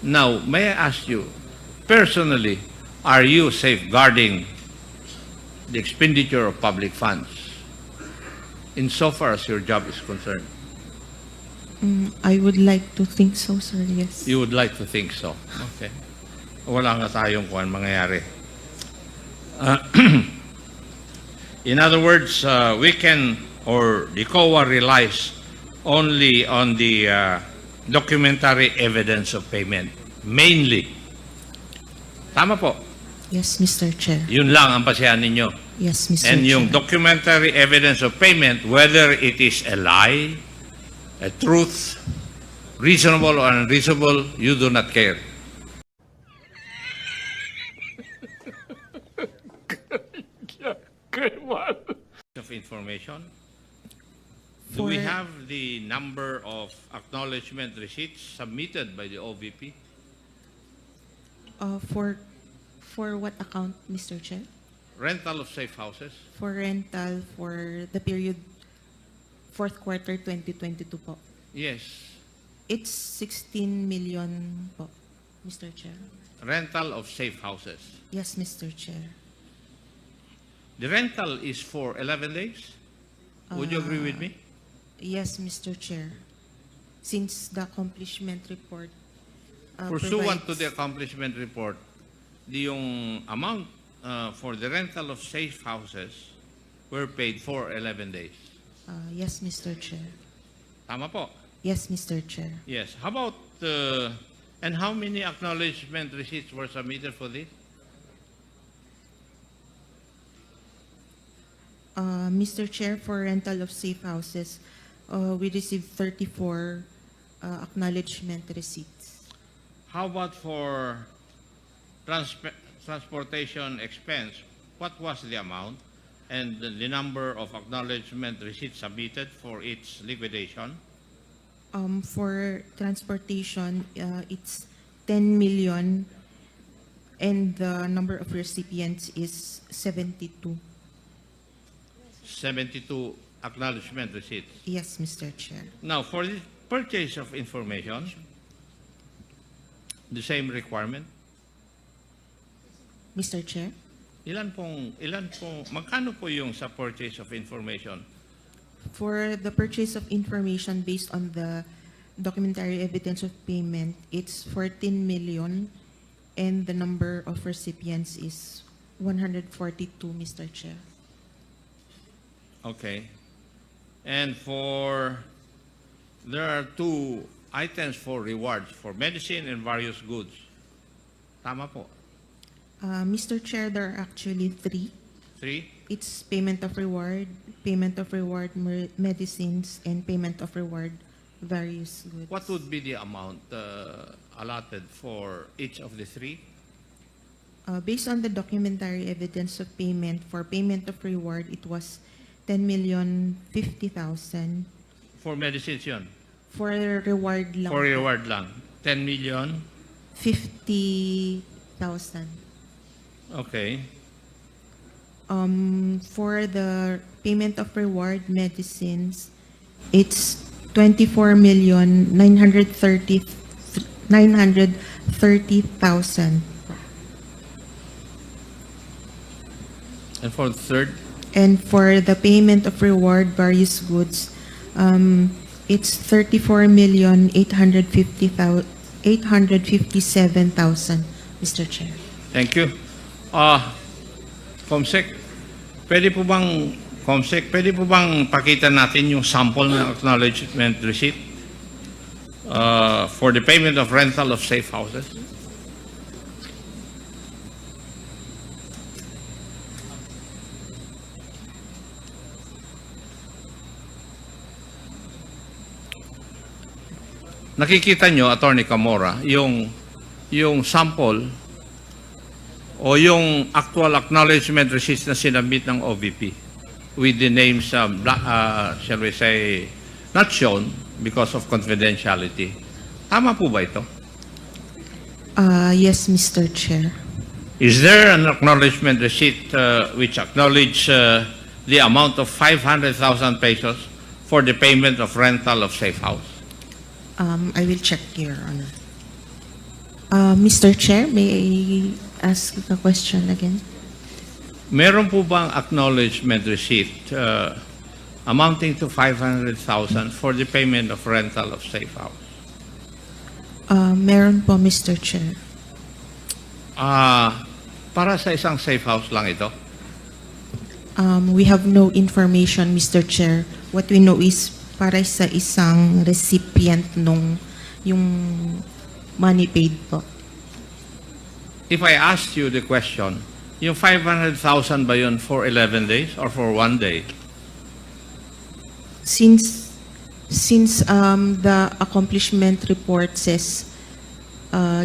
Now, may I ask you, personally, are you safeguarding the expenditure of public funds insofar as your job is concerned? I would like to think so, sir, yes. You would like to think so. Okay. Wala nga tayong kuwan mangyayari. In other words, we can, or the COA relies only on the documentary evidence of payment. Mainly. Tama po. Yes, Mr. Chair. Yun lang ang pasihan ninyo. Yes, Mr. And Chair. yung documentary evidence of payment, whether it is a lie, a truth, reasonable or unreasonable, you do not care. Good one. Of information. Do we have the number of acknowledgement receipts submitted by the OVP? For what account, Mr. Chair? Rental of safe houses? For rental for the period fourth quarter 2022 po. Yes. It's 16 million po, Mr. Chair. Rental of safe houses. Yes, Mr. Chair. The rental is for 11 days? Would you agree with me? Yes, Mr. Chair. Since the accomplishment report Pursuant to provides- the accomplishment report, yung amount for the rental of safe houses were paid for 11 days. Yes, Mr. Chair. Tama po? Yes, Mr. Chair. Yes. How about, and how many acknowledgement receipts were submitted for this? Mr. Chair, for rental of safe houses, we received 34 acknowledgement receipts. How about for transportation expense? What was the amount and the number of acknowledgement receipts submitted for its liquidation? For transportation, it's 10 million, and the number of recipients is 72. 72 acknowledgement receipts. Yes, Mr. Chair. Now, for the purchase of information, the same requirement? Mr. Chair? Magkano po yung sa purchase of information? For the purchase of information based on the documentary evidence of payment, it's 14 million, and the number of recipients is 142, Mr. Chair. Okay. And there are two items for rewards, for medicine and various goods. Tama po. Mr. Chair, there are actually three. Three? It's payment of reward, medicines, and payment of reward, various goods. What would be the amount allotted for each of the three? Based on the documentary evidence of payment, for payment of reward, it was 10,050,000. For medicines yun? For reward lang. For reward lang. 10 million? 50,000. Okay. For the payment of reward medicines, it's 24,930,000. And for the third? And for the payment of reward various goods, it's 34,857,000, Mr. Chair. Thank you. Comsec, pwede po bang pakita natin yung sample ng acknowledgement receipt for the payment of rental of safe houses? Nakikita nyo, Attorney Camora, yung sample o yung actual acknowledgement receipts na sinabit ng OVP with the names, shall we say, not shown because of confidentiality. Tama po ba ito? Yes, Mr. Chair. Is there an acknowledgement receipt which acknowledge the amount of 500,000 pesos for the payment of rental of safe house? I will check, Your Honor. Mr. Chair, may I ask the question again? Meron po bang acknowledgement receipt amounting to 500,000 for the payment of rental of safe house? Meron po, Mr. Chair. Para sa isang safe house lang ito? We have no information, Mr. Chair. What we know is para sa isang recipient nung yung money paid po. If I asked you the question, yung 500,000 ba yun for 11 days or for 1 day? Since the accomplishment report says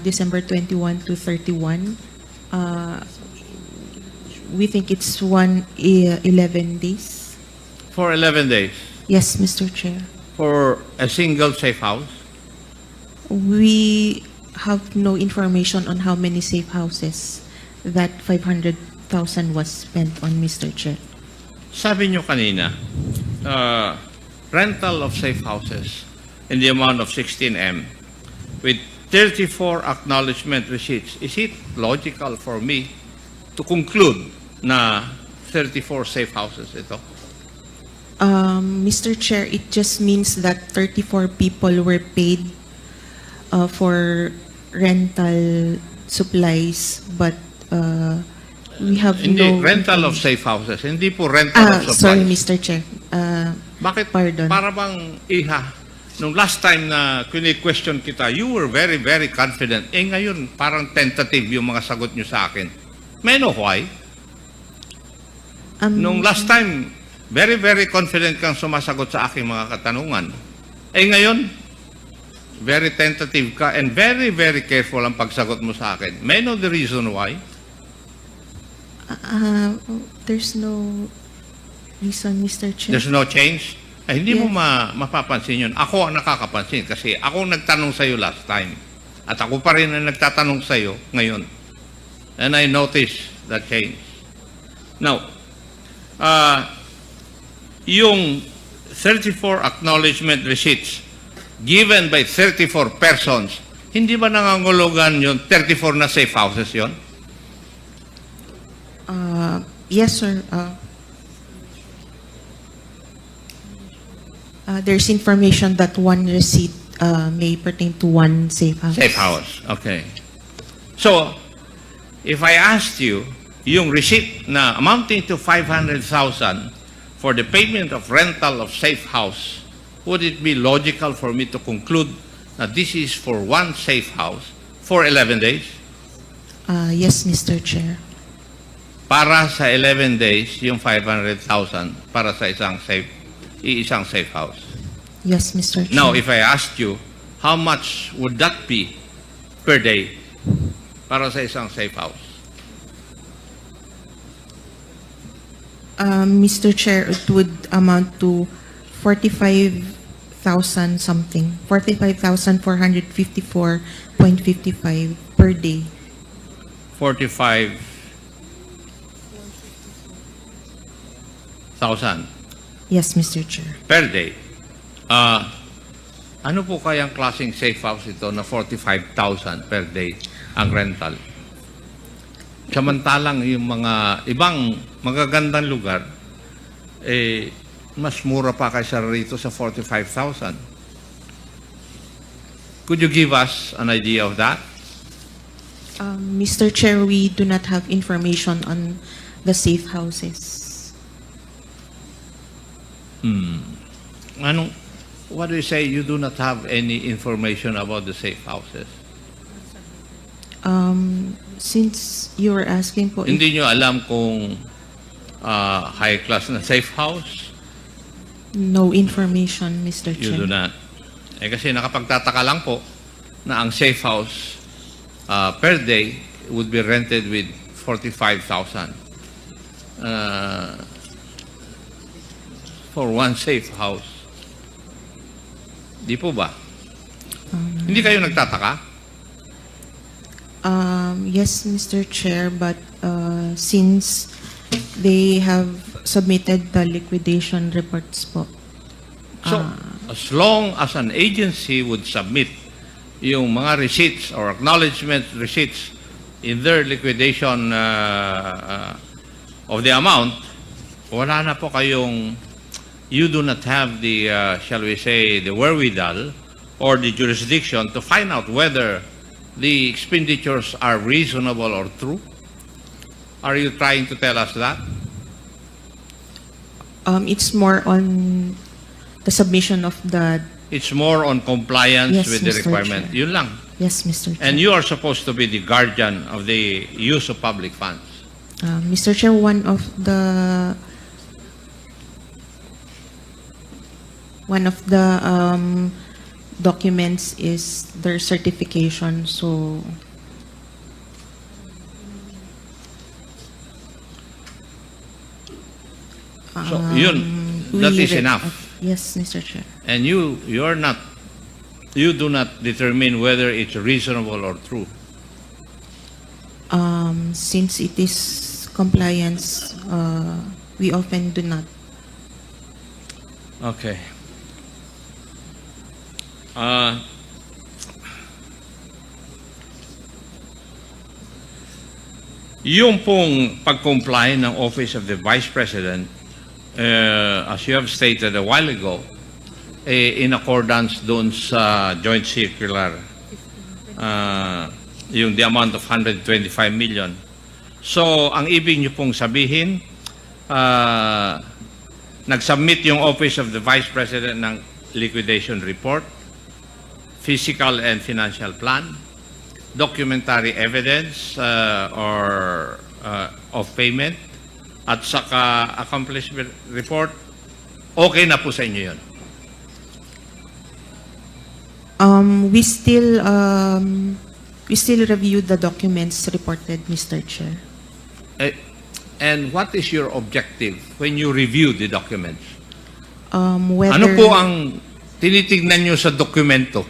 December 21 to 31, we think it's 11 days. For 11 days? Yes, Mr. Chair. For a single safe house? We have no information on how many safe houses that 500,000 was spent on, Mr. Chair. Sabi nyo kanina, rental of safe houses in the amount of 16M with 34 acknowledgement receipts. Is it logical for me to conclude na 34 safe houses ito? Mr. Chair, it just means that 34 people were paid for rental supplies, but we have Hindi, no... rental of safe houses. Hindi po rental of supplies. Sorry, Mr. Chair. Bakit? Pardon. Para bang nung last time na question kita, you were very, very confident. Ngayon, parang tentative yung mga sagot nyo sa akin. May know why? Nung last time, very, very confident kang sumasagot sa aking mga katanungan. Ngayon, very tentative ka and very, very careful ang pagsagot mo sa akin. May know the reason why? There's no reason, Mr. Chair. There's no change? Hindi mo Yes. mapapansin yun. Ako ang nakakapansin kasi ako ang nagtanong sa'yo last time. At ako pa rin ang nagtatanong sa'yo ngayon. And I noticed that change. Now, yung 34 acknowledgement receipts given by 34 persons, hindi ba nangangulugan yung 34 na safe houses yon? Yes, sir. There's information that one receipt may pertain to one safe house. Safe house. Okay. So, if I asked you, yung receipt na amounting to 500,000 for the payment of rental of safe house, would it be logical for me to conclude that this is for one safe house for 11 days? Yes, Mr. Chair. Para sa 11 days, yung 500,000 para sa isang safe house. Yes, Mr. Chair. Now, if I asked you, how much would that be per day para sa isang safe house? Mr. Chair, it would amount to 45,000 something. 45,454.55 per day. 45,000 Yes, Mr. Chair. per day. Ano po kayang klaseng safe house ito na 45,000 per day ang rental? Samantalang yung mga ibang magagandang lugar, mas mura pa kaysa rito sa 45,000. Could you give us an idea of that? Mr. Chair, we do not have information on the safe houses. What do you say? You do not have any information about the safe houses? Since you were asking po, Hindi nyo alam kung high class na safe house? no information, Mr. You Chair. do not. Kasi nakapagtataka lang po na ang safe house per day would be rented with 45,000 for one safe house. Di po ba? Hindi kayo nagtataka? Yes, Mr. Chair, but since they have submitted the liquidation reports po. So, as long as an agency would submit yung mga receipts or acknowledgement receipts in their liquidation of the amount, wala na po kayong, you do not have the, shall we say, the wherewithal or the jurisdiction to find out whether the expenditures are reasonable or true? Are you trying to tell us that? It's more on the submission of the... It's more on compliance Yes, with the Mr. requirement. Chair. Yun lang. Yes, Mr. Chair. And you are supposed to be the guardian of the use of public funds. Mr. Chair, one of the documents is their certification. So So yun, that is enough. Yes, Mr. Chair. And you do not determine whether it's reasonable or true. Since it is compliance, we often do not. Okay. Yung pong pag-comply ng Office of the Vice President, as you have stated a while ago, in accordance doon sa joint circular, yung the amount of 125 million. So, ang ibig niyo pong sabihin, nag-submit yung Office of the Vice President ng liquidation report, physical and financial plan, documentary evidence of payment, at saka accomplishment report. Okay na po sa inyo yun? We still review the documents reported, Mr. Chair. And what is your objective when you review the documents? Whether, Ano po ang tinitignan nyo sa dokumento?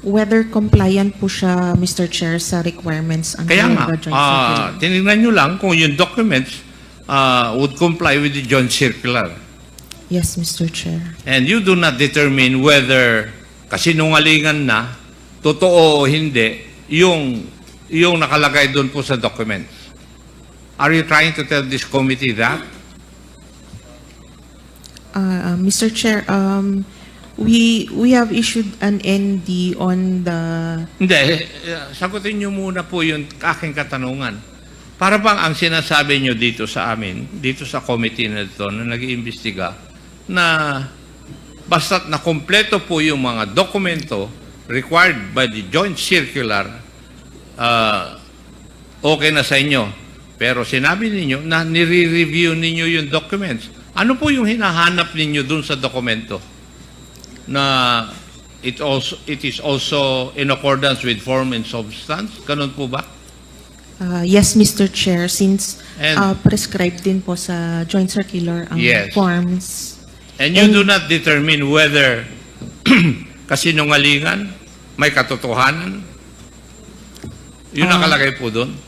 whether compliant po siya, Mr. Chair, sa requirements under Kaya nga, the joint circular. tinignan nyo lang kung yung documents would comply with the joint circular. Yes, Mr. Chair. And you do not determine whether kasinungalingan na, totoo o hindi, yung nakalagay doon po sa documents. Are you trying to tell this committee that? Mr. Chair, we have issued an ND on the... Hindi, sagutin nyo muna po yung aking katanungan. Para bang ang sinasabi nyo dito sa amin, dito sa committee na ito na nag-iimbestiga, na basta't na kompleto po yung mga dokumento required by the joint circular, okay na sa inyo. Pero sinabi ninyo na nire-review ninyo yung documents. Ano po yung hinahanap ninyo dun sa dokumento? Na it is also in accordance with form and substance? Ganun po ba? Yes, Mr. Chair, since And- prescribed din po sa joint circular ang Yes. forms. And you do not determine whether kasinungalingan, may katotohanan? Yun nakalagay po doon?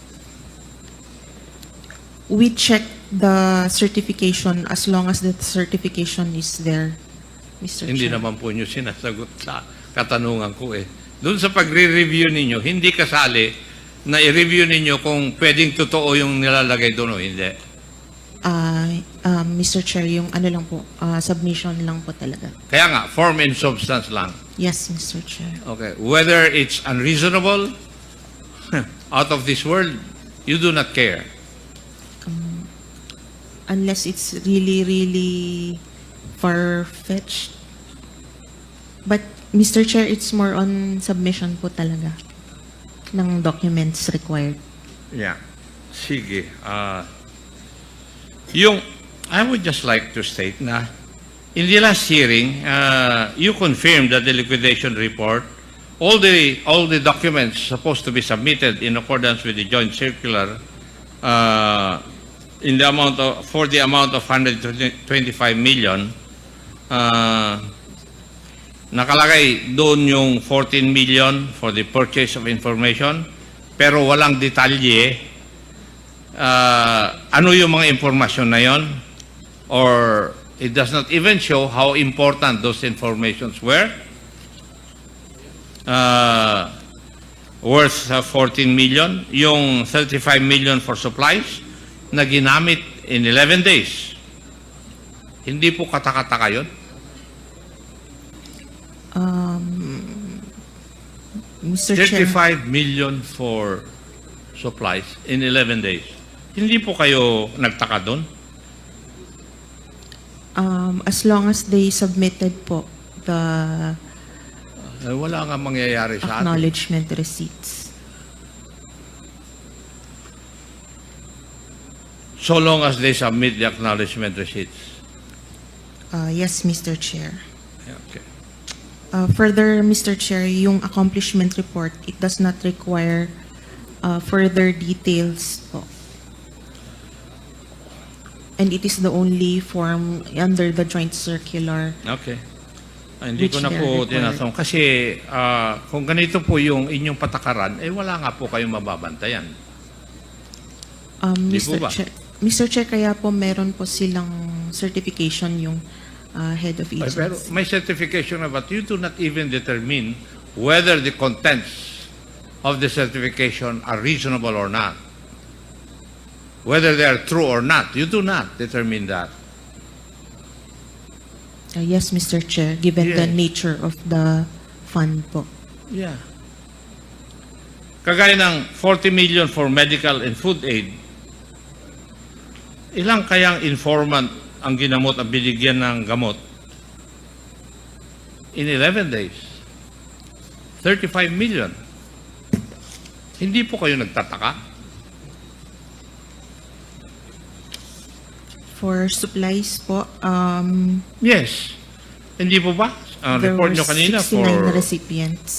We check the certification as long as the certification is there, Mr. Hindi Chair. naman po nyo sinasagot sa katanungan ko eh. Doon sa pagre-review ninyo, hindi kasali na i-review ninyo kung pwedeng totoo yung nilalagay doon o hindi. Mr. Chair, yung ano lang po, submission lang po talaga. Kaya nga, form and substance lang. Yes, Mr. Chair. Okay. Whether it's unreasonable, out of this world, you do not care. Unless it's really, really far-fetched. But, Mr. Chair, it's more on submission po talaga ng documents required. Yeah. Sige. I would just like to state na in the last hearing, you confirmed that the liquidation report, all the documents supposed to be submitted in accordance with the joint circular, for the amount of 125 million, nakalagay doon yung 14 million for the purchase of information, pero walang detalye ano yung mga informasyon na yon, or it does not even show how important those informations were. worth 14 million, yung 35 million for supplies na ginamit in 11 days. Hindi po katakataka yun? Mr. Chair, 35 million for supplies in 11 days. Hindi po kayo nagtaka doon? as long as they submitted po the Wala nga mangyayari sa atin. acknowledgement receipts. So long as they submit the acknowledgement receipts. Yes, Mr. Chair. Okay. Further, Mr. Chair, yung accomplishment report, it does not require further details po. And it is the only form under the joint circular. Okay. Hindi Which ko na they are po required. tinatanong. Kasi kung ganito po yung inyong patakaran, wala nga po kayong mababantayan. Di po ba? Mr. Chair, kaya po meron po silang certification yung head of Pero agency. may certification na, but you do not even determine whether the contents of the certification are reasonable or not. Whether they are true or not. You do not determine that. Yes, Mr. Chair, given the Yes. nature of the fund po. Yeah. Kagaya ng 40 million for medical and food aid, ilang kayang informant ang ginamot at binigyan ng gamot? In 11 days. 35 million. Hindi po kayo nagtataka? For supplies po, Yes. Hindi po ba? there Report were nyo kanina 69 for recipients.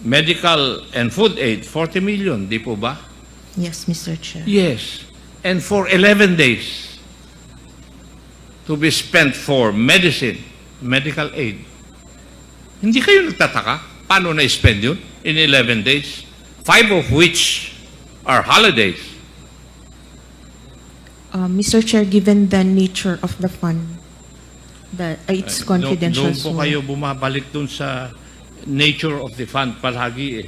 medical and food aid, 40 million. Di po ba? Yes, Mr. Chair. Yes. And for 11 days to be spent for medicine, medical aid. Hindi kayo nagtataka? Paano na-spend yun in 11 days? 5 of which are holidays. Mr. Chair, given the nature of the fund, that it's confidential. Doon po so, kayo bumabalik doon sa nature of the fund palagi eh.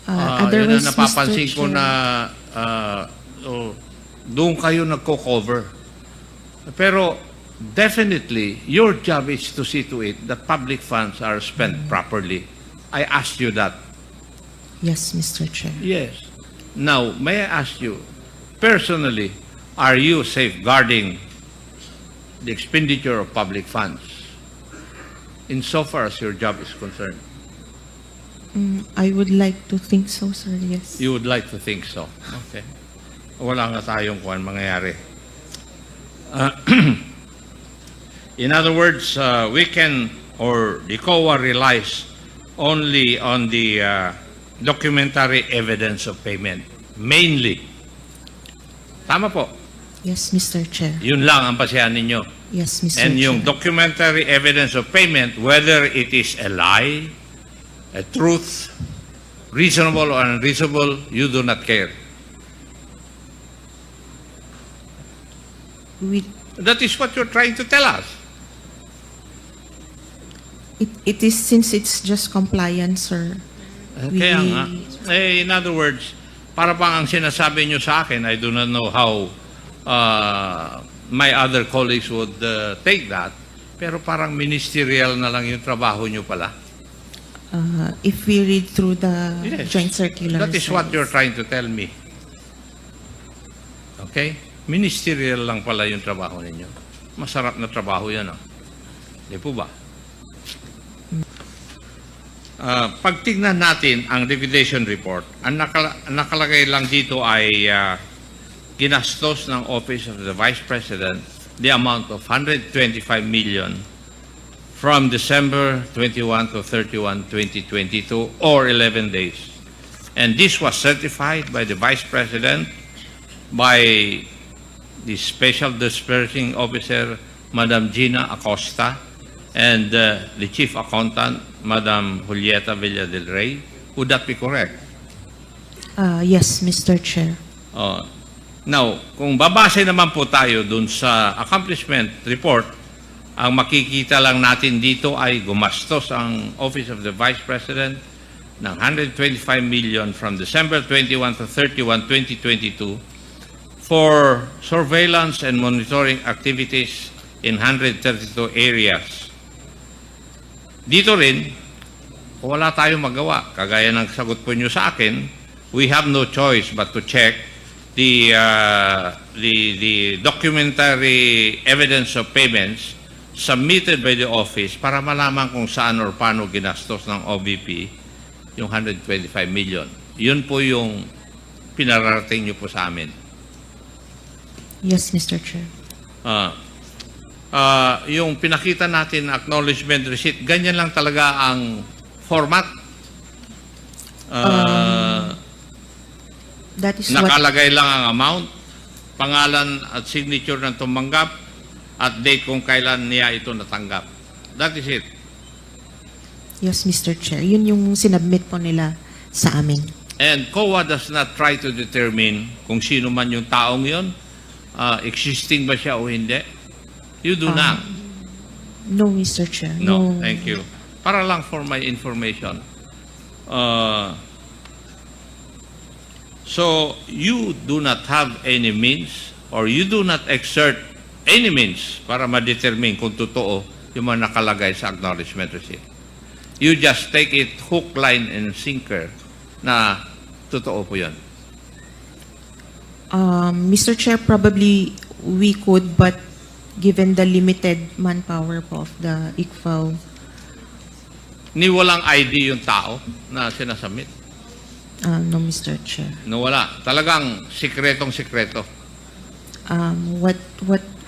Yun ang otherwise, napapansin Mr. ko Chair, na doon kayo nagko-cover. Pero definitely, your job is to see to it that public funds are spent properly. I asked you that. yes, Mr. Chair. Yes. Now, may I ask you, personally, are you safeguarding the expenditure of public funds insofar as your job is concerned? I would like to think so, sir. Yes. You would like to think so. Okay. Wala nga tayong kuwan mangyayari. In other words, we can, or the COA relies only on the documentary evidence of payment. Mainly. Tama po. Yes, Mr. Chair. Yun lang ang pasihan ninyo. Yes, Mr. And Chair. yung documentary evidence of payment, whether it is a lie, a truth, reasonable or unreasonable, you do not care. That is what you're trying to tell us. It is since it's just compliance, sir. Kaya nga. In other words, para bang ang sinasabi nyo sa akin, I do not know how my other colleagues would take that, pero parang ministerial na lang yung trabaho nyo pala. If we read through the Yes. joint circular. That is sir, what you're trying to tell me. Okay? Ministerial lang pala yung trabaho ninyo. Masarap na trabaho yan, oh. Di po ba? Pag tignan natin ang liquidation report, ang nakalagay lang dito ay ginastos ng Office of the Vice President the amount of 125 million from December 21 to 31, 2022 or 11 days. And this was certified by the Vice President, by the Special Disbursing Officer, Madam Gina Acosta, and the Chief Accountant, Madam Julieta Villa del Rey. Would that be correct? Yes, Mr. Chair. Now, kung babase naman po tayo dun sa accomplishment report, Ang makikita lang natin dito ay gumastos ang Office of the Vice President ng 125 million from December 21 to 31, 2022 for surveillance and monitoring activities in 132 areas. Dito rin, wala tayong magawa. Kagaya ng sagot po nyo sa akin, we have no choice but to check the documentary evidence of payments submitted by the office para malaman kung saan or paano ginastos ng OVP yung 125 million. Yun po yung pinararating nyo po sa amin. Yes, Mr. Chair. Yung pinakita natin acknowledgement receipt, ganyan lang talaga ang format. That is Nakalagay lang ang amount, pangalan at signature ng tumanggap, at date kung kailan niya ito natanggap. That is it. Yes, Mr. Chair. Yun yung sinubmit po nila sa amin. And COA does not try to determine kung sino man yung taong yun, existing ba siya o hindi. You do not. No, Mr. Chair. No, thank you. Para lang for my information. So, you do not have any means or you do not exert any means para ma-determine kung totoo yung mga nakalagay sa acknowledgement receipt. You just take it hook, line, and sinker na totoo po yun. Mr. Chair, probably we could, but given the limited manpower po of the ICFAO, Ni walang ID yung tao na sinasubmit. no, Mr. Chair. No, wala. Talagang sikretong-sikreto. What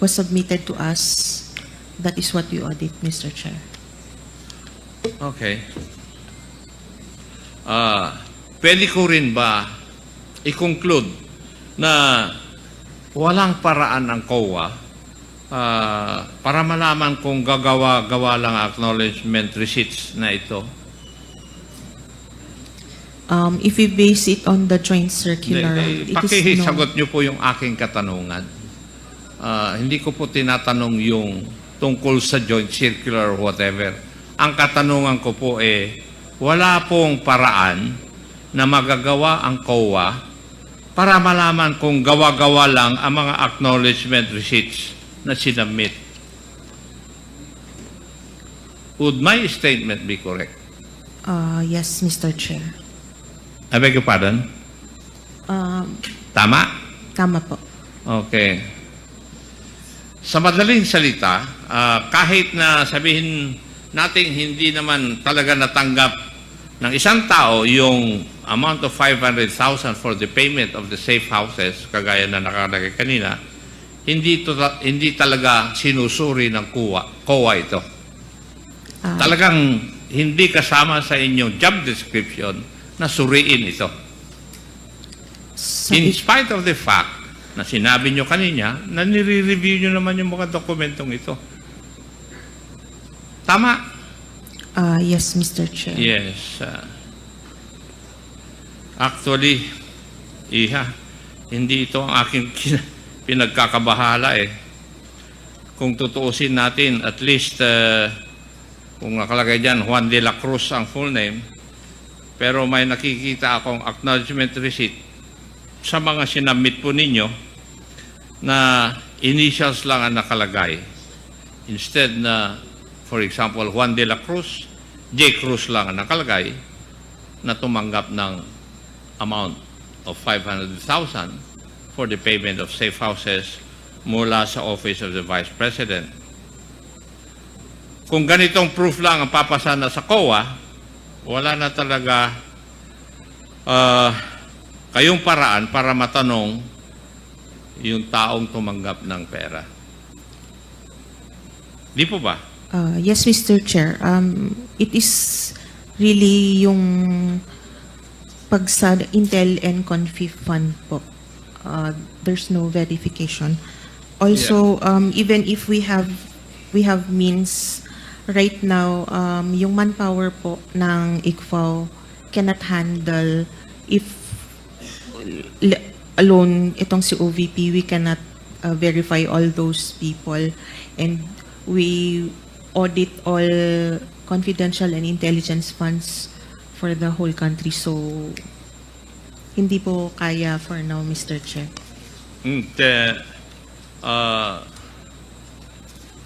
was submitted to us, that is what we audit, Mr. Chair. Okay. Pwede ko rin ba i-conclude na walang paraan ang COA para malaman kung gagawa-gawa lang acknowledgement receipts na ito? If we base it on the joint circular, it is no. Pakisagot nyo po yung aking katanungan. Hindi ko po tinatanong yung tungkol sa joint circular or whatever. Ang katanungan ko po wala pong paraan na magagawa ang COA para malaman kung gawa-gawa lang ang mga acknowledgement receipts na sinubmit. Would my statement be correct? Yes, Mr. Chair. I beg your pardon? Tama? Tama po. Okay. Sa madaling salita, kahit na sabihin natin hindi naman talaga natanggap ng isang tao yung amount of 500,000 for the payment of the safe houses, kagaya na nakalagay kanina, hindi talaga sinusuri ng COA ito. Talagang hindi kasama sa inyong job description na suriin ito. In spite of the fact na sinabi nyo kanina na nire-review nyo naman yung mga dokumentong ito. Tama? Yes, Mr. Chair. Yes. Actually, hindi ito ang aking pinagkakabahala Kung tutuusin natin, at least, kung nakalagay dyan, Juan de la Cruz ang full name, pero may nakikita akong acknowledgement receipt sa mga sinabmit po ninyo na initials lang ang nakalagay. Instead na, for example, Juan de la Cruz, J. Cruz lang ang nakalagay na tumanggap ng amount of 500,000 for the payment of safe houses mula sa Office of the Vice President. Kung ganitong proof lang ang papasana sa COA, wala na talaga kayong paraan para matanong yung taong tumanggap ng pera. Di po ba? Yes, Mr. Chair. It is really yung pag sa Intel and Confif Fund po. There's no verification. Also, even if we have means right now, yung manpower po ng ICFAO cannot handle if alone itong si OVP, we cannot verify all those people, and we audit all confidential and intelligence funds for the whole country. So, hindi po kaya for now, Mr. Chair.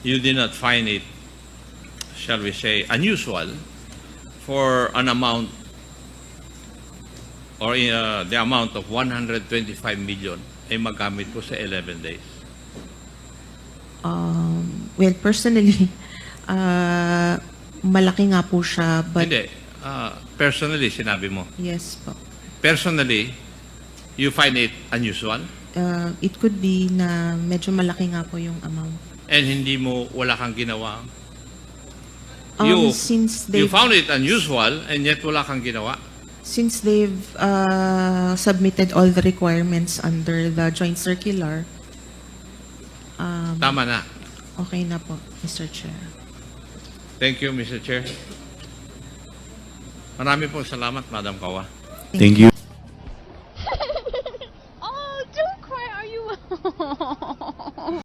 You did not find it, shall we say, unusual for an amount or the amount of 125 million ay magamit po sa 11 days? Well, personally, malaki nga po siya, but Hindi. Personally, sinabi mo. yes po. Personally, you find it unusual? It could be na medyo malaki nga po yung amount. And hindi mo, wala kang ginawa? Since You they've found it unusual and yet wala kang ginawa? submitted all the requirements under the joint circular, Tama na. okay na po, Mr. Chair. Thank you, Mr. Chair. Marami pong salamat, Madam Kawa. Thank you. Oh, don't cry. Are you?